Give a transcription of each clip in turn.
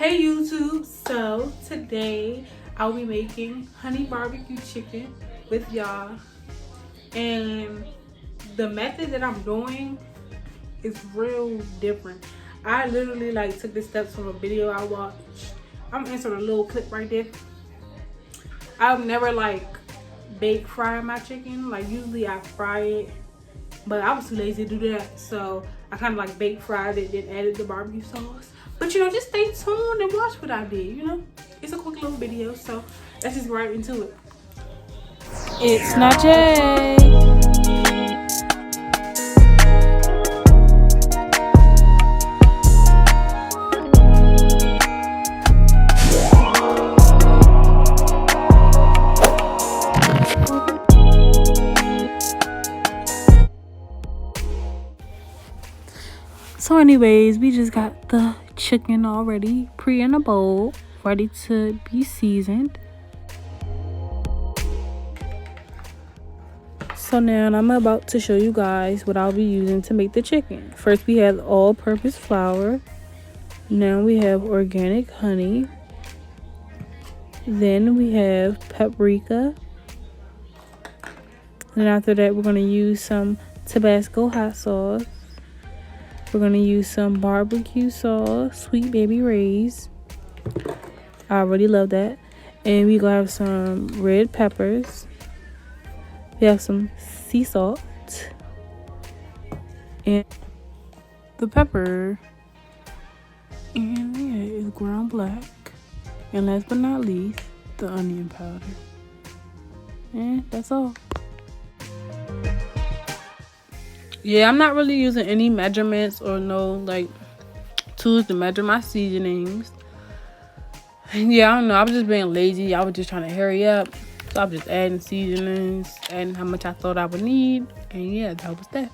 Hey YouTube, so today I'll be making honey barbecue chicken with y'all, and the method that I'm doing is real different. I literally took the steps from a video I watched. I'm insert a little clip right there. I've never bake fry my chicken. Usually I fry it, but I was too lazy to do that, so I kind of bake fried it, then added the barbecue sauce. But just stay tuned and watch what I did. It's a quick little video, so let's just right into it. It's not Jay. So anyways, we just got the chicken already in a bowl, ready to be seasoned. So now I'm about to show you guys what I'll be using to make the chicken. First, we have all-purpose flour. Now we have organic honey. Then we have paprika. And after that, we're going to use some Tabasco hot sauce. We're going to use some barbecue sauce, Sweet Baby Ray's. I already love that. And we're going to have some red peppers. We have some sea salt. And the pepper. And yeah, it's ground black. And last but not least, the onion powder. And that's all. Yeah, I'm not really using any measurements or no tools to measure my seasonings. Yeah, I don't know. I was just being lazy. I was just trying to hurry up. So I was just adding seasonings, adding how much I thought I would need. And yeah, that was that.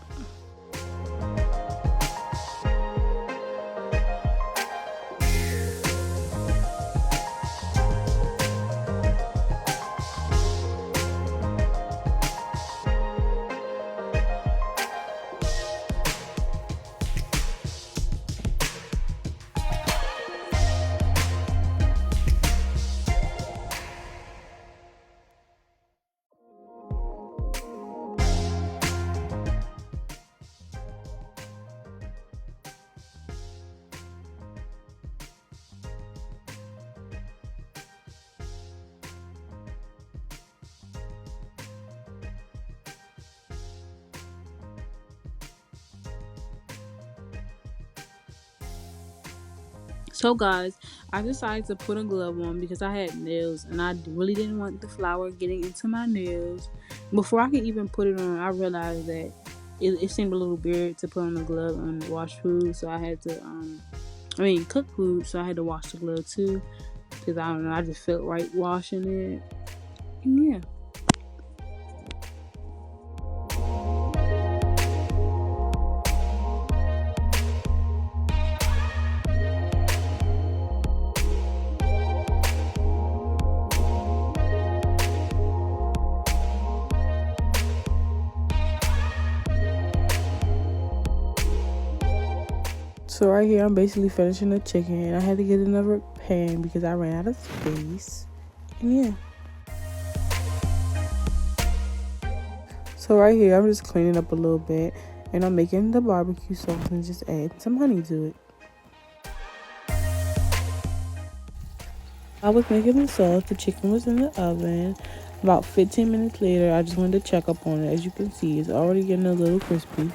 So guys, I decided to put a glove on because I had nails and I really didn't want the flour getting into my nails. Before I could even put it on, I realized that it seemed a little weird to put on a glove and wash food, so I had to cook food, so I had to wash the glove too, because I don't know, I just felt right washing it. And yeah. So right here, I'm basically finishing the chicken. I had to get another pan because I ran out of space. And yeah. So right here, I'm just cleaning up a little bit. And I'm making the barbecue sauce and just adding some honey to it. I was making the sauce. The chicken was in the oven. About 15 minutes later, I just wanted to check up on it. As you can see, it's already getting a little crispy.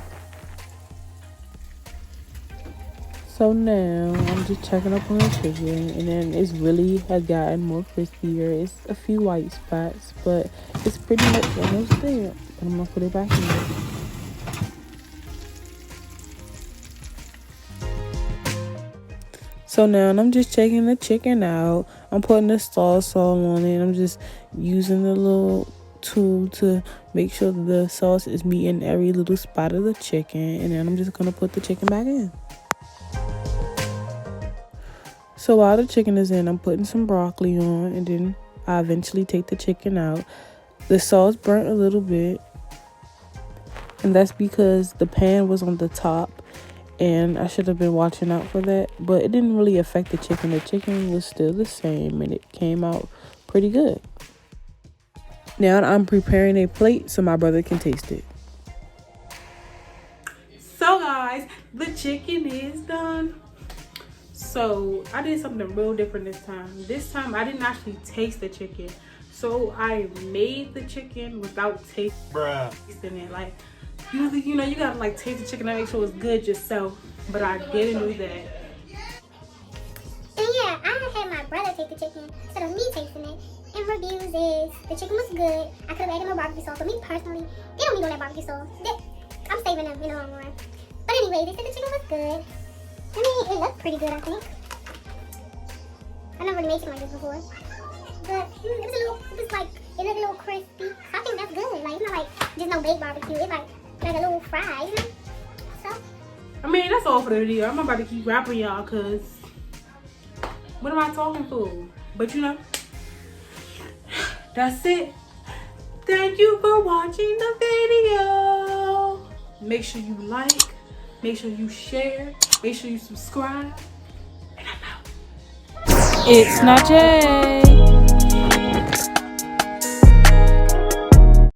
So now I'm just checking up on the chicken, and then it really has gotten more crispier. It's a few white spots, but it's pretty much almost there. But I'm gonna put it back in there. So now I'm just checking the chicken out. I'm putting the sauce all on it. I'm just using the little tool to make sure that the sauce is meeting every little spot of the chicken, and then I'm just gonna put the chicken back in. So while the chicken is in, I'm putting some broccoli on, and then I eventually take the chicken out. The sauce burnt a little bit, and that's because the pan was on the top and I should have been watching out for that, but it didn't really affect the chicken. The chicken was still the same, and it came out pretty good. Now I'm preparing a plate so my brother can taste it. So guys, the chicken is done. So I did something real different this time. This time I didn't actually taste the chicken. So I made the chicken without tasting it. Like usually, you know, you gotta like taste the chicken and make sure it's good yourself. But I didn't do that. And yeah, I had my brother take the chicken instead of me tasting it. And reviews is the chicken was good. I could have added more barbecue sauce. For me personally, they don't need all that barbecue sauce. I'm saving them in the long run. But anyway, they said the chicken was good. I mean, it looked pretty good, I think. I never really made chicken like this before. But it looked a little crispy. I think that's good. Like, it's not like just no baked barbecue. It's like a little fry, you know? So, I mean, that's all for the video. I'm about to keep rapping y'all because what am I talking for? But you know, that's it. Thank you for watching the video. Make sure you like, make sure you share, make sure you subscribe. And I'm out. It's not Jay.